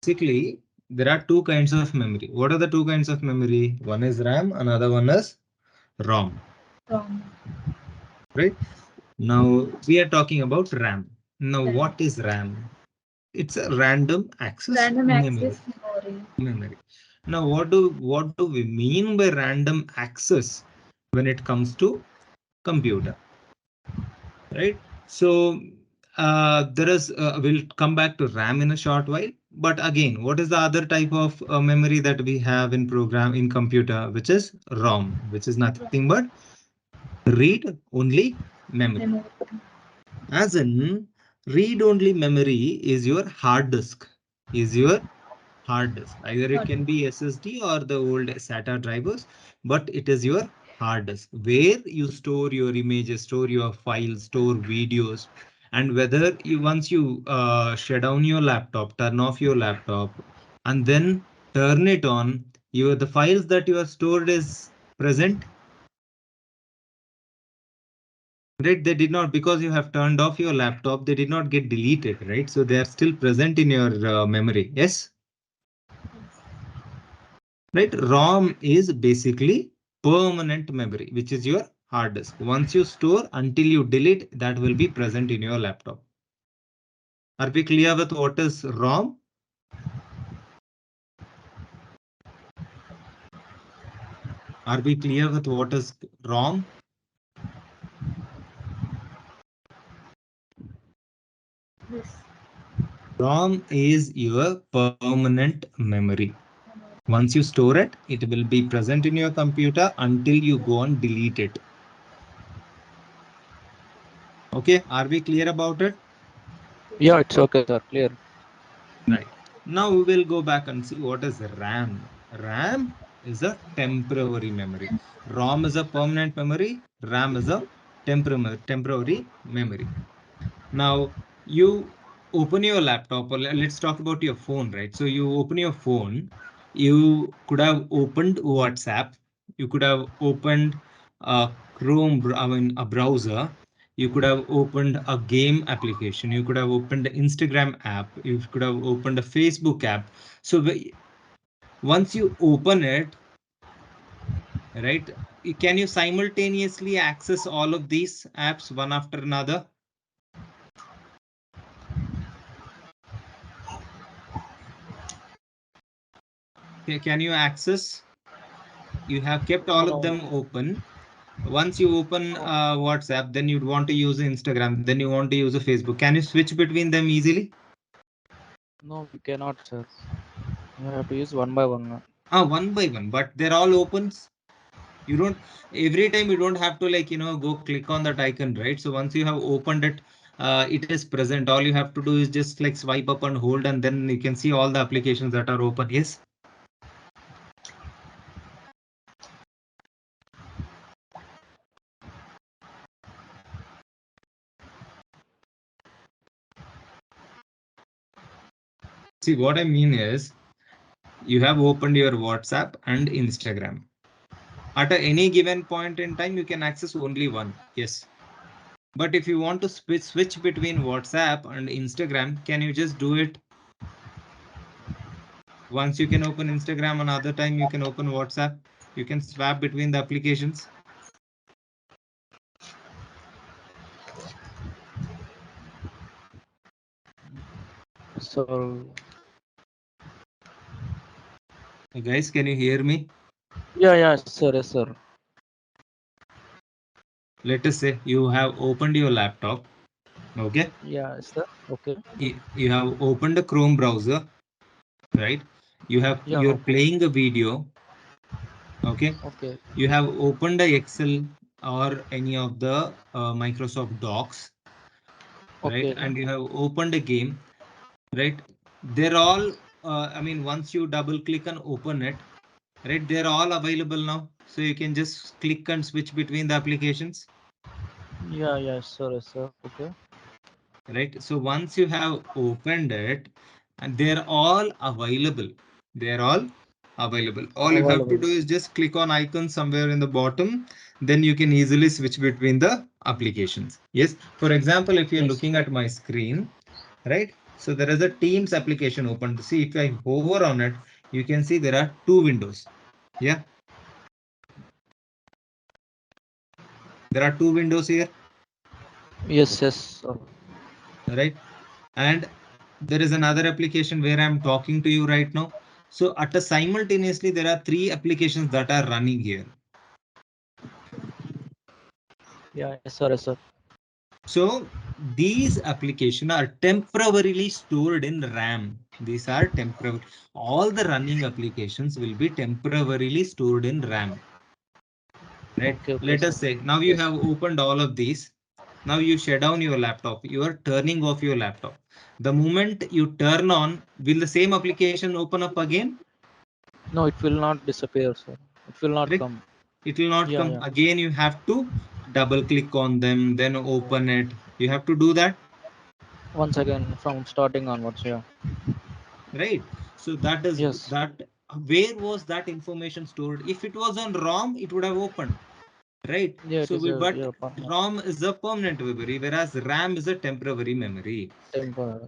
Basically, there are two kinds of memory. What are the two kinds of memory? One is RAM, another one is ROM. Right? Now we are talking about RAM. Now, what is RAM? It's a random access memory. Now, what do we mean by random access when it comes to computer? Right? So we'll come back to RAM in a short while. But again, what is the other type of memory that we have in program in computer, which is ROM, which is nothing but read only memory. As in, read only memory is your hard disk, is your hard disk. Either it can be SSD or the old SATA drivers, but it is your hard disk where you store your images, store your files, store videos. And whether you once you shut down your laptop, turn off your laptop, and then turn it on, the files that you are stored is present. Right, they did not, because you have turned off your laptop, they did not get deleted, right? So they are still present in your memory. Yes. Right, ROM is basically permanent memory, which is your hard disk. Once you store, until you delete, that will be present in your laptop. Are we clear with what is ROM? Are we clear with what is ROM? Yes. ROM is your permanent memory. Once you store it, it will be present in your computer until you go and delete it. Okay, are we clear about it? Yeah, it's okay, sir. Clear. Right. Now we will go back and see what is RAM. RAM is a temporary memory. ROM is a permanent memory. RAM is a temporary memory. Now you open your laptop, or let's talk about your phone, right? So you open your phone, you could have opened WhatsApp, you could have opened a browser, you could have opened a game application, you could have opened the Instagram app, you could have opened a Facebook app. So once you open it, right, can you simultaneously access all of these apps one after another? Can you access? You have kept all of No, them open. Once you open WhatsApp, then you'd want to use Instagram, then you want to use a Facebook. Can you switch between them easily? no, we cannot, sir. You have to use one by one. One by one, but they're all opens. You don't, every time you don't have to, like, go click on that icon, right? So once you have opened it, it is present. All you have to do is just like swipe up and hold, and then you can see all the applications that are open. Yes. See, what I mean is you have opened your WhatsApp and Instagram. At any given point in time, you can access only one. Yes. But if you want to switch between WhatsApp and Instagram, can you just do it? Once you can open Instagram, another time you can open WhatsApp. You can swap between the applications. So, Hey guys, can you hear me? yeah, sir, yes, sir. Let us say you have opened your laptop. Okay. Yeah, sir. Okay. You have opened a Chrome browser, right? Yeah, You're okay. playing a video. Okay. Okay. You have opened a Excel or any of the Microsoft Docs, right? Okay. And you have opened a game, right? They're all, I mean, once you double click and open it, right, they're all available now. So you can just click and switch between the applications, Yeah, sir, yes, sir. Okay. right? So once you have opened it, and they're all available, they're all available. All you have to Available. do is just click on icon somewhere in the bottom, then you can easily switch between the applications. Yes. For example, if you're Yes. looking at my screen, right? So there is a Teams application open. See, if I hover on it, you can see there are two windows. Yeah, there are two windows here, Yes, yes, sir. right? And there is another application where I'm talking to you right now. So at a simultaneously, there are three applications that are running here. Yeah, yes, sir, yes, sir. So these applications are temporarily stored in RAM. These are temporary. All the running applications will be temporarily stored in RAM. Right? Okay, okay, Let sir. us say now you Yes. have opened all of these. Now you shut down your laptop. You are turning off your laptop. The moment you turn on, will the same application open up again? No, it will not disappear, sir. It will not Correct? come. It will not Yeah, come yeah. again. You have to double click on them, then open it. You have to do that. Once again, from starting onwards, yeah. Right? So that is Yes. that. Where was that information stored? If it was on ROM, it would have opened, right? Yeah, it So is a, but yeah, partner. ROM is a permanent memory, whereas RAM is a temporary memory. Temporary.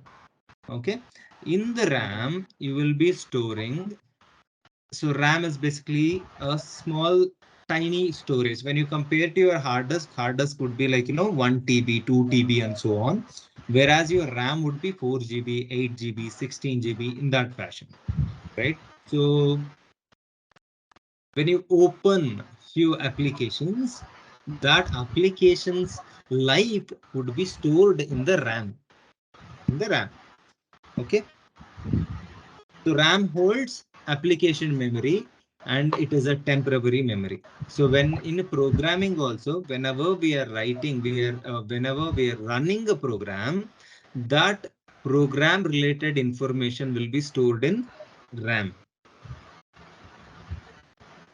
Okay. In the RAM, you will be storing. So RAM is basically a small, tiny storage. When you compare to your hard disk would be like, 1 TB, 2 TB, and so on. Whereas your RAM would be 4 GB, 8 GB, 16 GB in that fashion, right? So when you open few applications, that application's life would be stored in the RAM. In the RAM. Okay. So RAM holds application memory and it is a temporary memory. So when in programming also, whenever we are writing, whenever we are running a program, that program related information will be stored in RAM.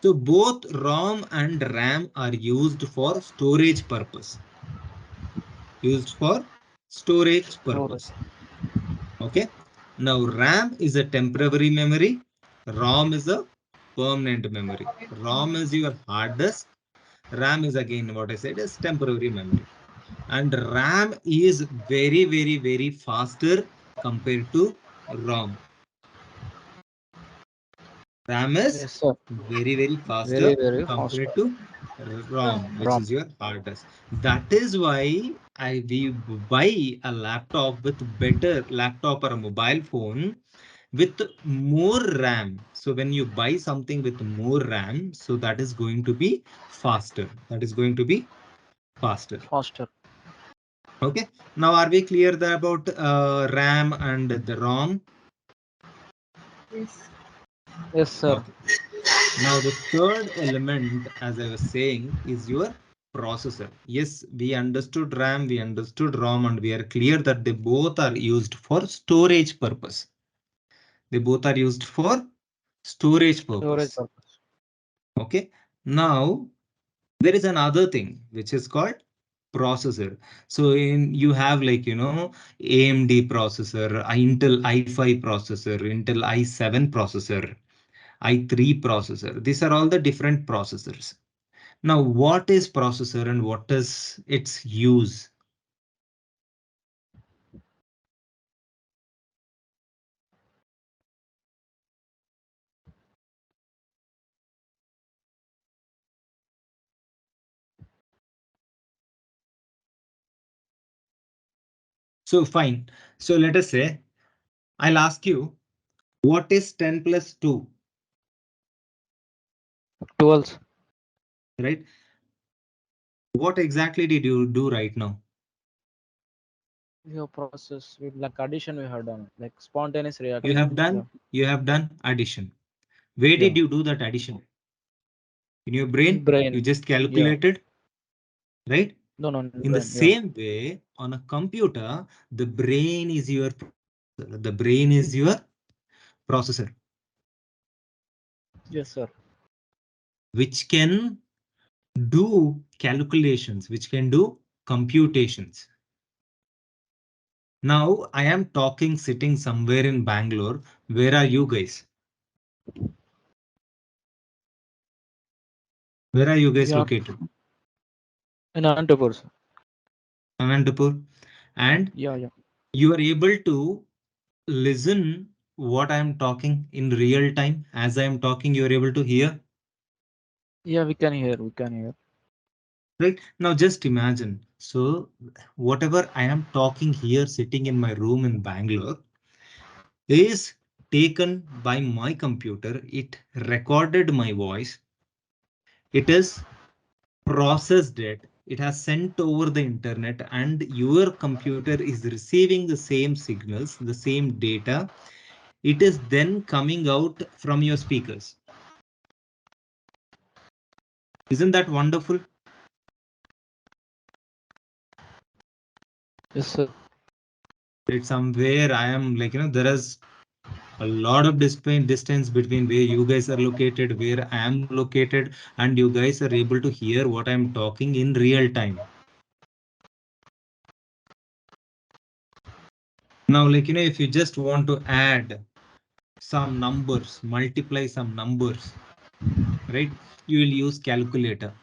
So both ROM and RAM are used for storage purpose. Used for storage Storage. purpose. Okay. Now RAM is a temporary memory. ROM is a permanent memory. ROM is your hard disk. RAM is again what I said is temporary memory. And RAM is very, very, very faster compared to ROM. RAM is Yes, sir. very, very Very, faster very fast. compared to ROM, which RAM. is your hard disk. That is why we buy a laptop with better laptop or a mobile phone with more RAM. So when you buy something with more RAM, so that is going to be faster. That is going to be faster. Faster. Okay. Now, are we clear about RAM and the ROM? Yes. Yes, sir. Okay. Now, the third element, as I was saying, is your processor. Yes, we understood RAM, we understood ROM, and we are clear that they both are used for storage purpose. They both are used for storage Storage purpose. purpose. Okay. Now, there is another thing which is called processor. So in you have like AMD processor, Intel i5 processor, Intel i7 processor, i3 processor. These are all the different processors. Now, what is processor and what is its use? So fine. So let us say I'll ask you, what is 10 plus 2, 12. right? What exactly did you do right now? Your process with like addition we have done, like spontaneous You reaction. have Yeah. done, you have done addition. Where Yeah. did you do that addition? In your brain? Brain. You just Yeah. calculated, right? No, no, in In the brain. Yeah. same way, on a computer, the brain is your processor. The brain is your processor, Yes, sir. which can do calculations, which can do computations. Now, I am talking sitting somewhere in Bangalore. Where are you guys? Where are you guys Yeah. located? In Anantapur, sir. Anantapur. And Yeah, yeah. you are able to listen what I am talking in real time? As I am talking, you are able to hear, Yeah, we can hear. We can hear. right? Now just imagine. So whatever I am talking here, sitting in my room in Bangalore, is taken by my computer. It recorded my voice. It is processed it. It has sent over the internet, and your computer is receiving the same signals, the same data. It is then coming out from your speakers. Isn't that wonderful? Yes, sir. It's somewhere I am like, there is a lot of distance between where you guys are located, where I am located, and you guys are able to hear what I'm talking in real time. Now, like, if you just want to add some numbers, multiply some numbers, right? You will use calculator.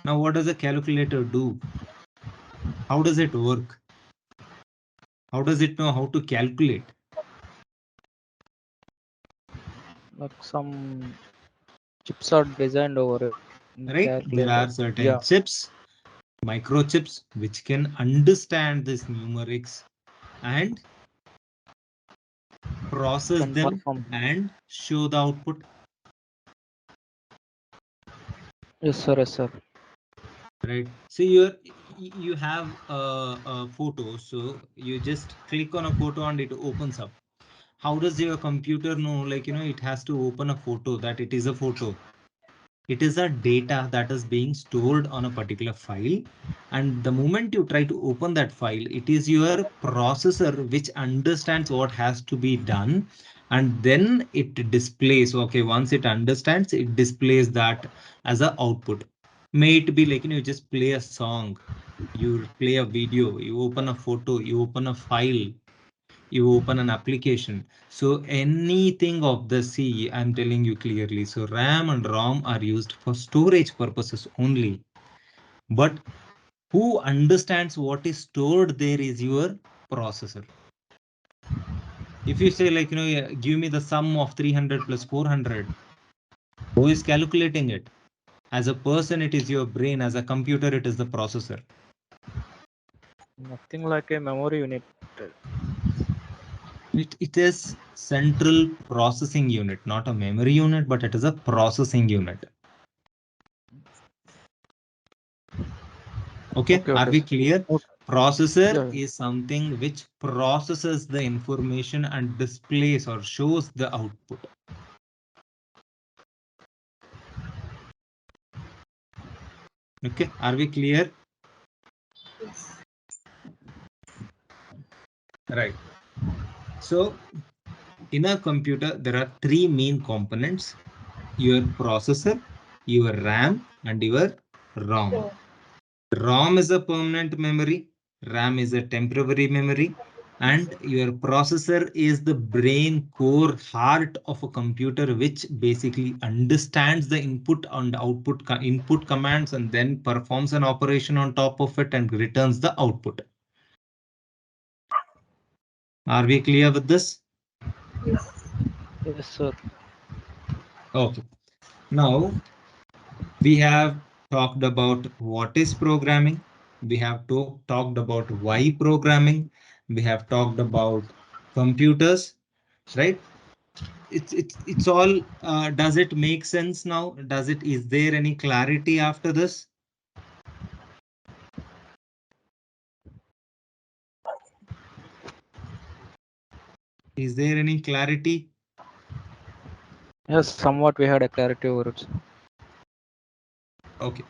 Now, what does a calculator do? How does it work? How does it know how to calculate? Like some chips are designed over it in the Right? There calculator. are certain Yeah, chips, microchips, which can understand this numerics and process can them perform. and show the output. Yes, sir. Yes, sir. Right? So you have a photo, so you just click on a photo and it opens up. How does your computer know, like, it has to open a photo, that it is a photo? It is a data that is being stored on a particular file. And the moment you try to open that file, it is your processor which understands what has to be done. And then it displays, okay, once it understands, it displays that as a output. May it be like, you just play a song, you play a video, you open a photo, you open a file, you open an application. So anything of the C, I'm telling you clearly. So RAM and ROM are used for storage purposes only. But who understands what is stored there is your processor. If you say like, yeah, give me the sum of 300 plus 400, who is calculating it? As a person, it is your brain. As a computer, it is the processor. Nothing like a memory unit. It is central processing unit, not a memory unit, but it is a processing unit. Okay, Okay, are okay, we sir. clear? Okay. Processor Yeah, yeah. is something which processes the information and displays or shows the output. Okay, are we clear? Yes. Right. So in a computer, there are three main components: your processor, your RAM, and your ROM. Oh, ROM is a permanent memory, RAM is a temporary memory, and your processor is the brain core heart of a computer, which basically understands the input and output input commands and then performs an operation on top of it and returns the output. Are we clear with this? yes. Yes, sir. Okay. Now we have talked about what is programming. We have talked about why programming. We have talked about computers, right? It's all. Does it make sense now? Does it? Is there any clarity after this? Is there any clarity? Yes, somewhat we had a clarity over it. Okay.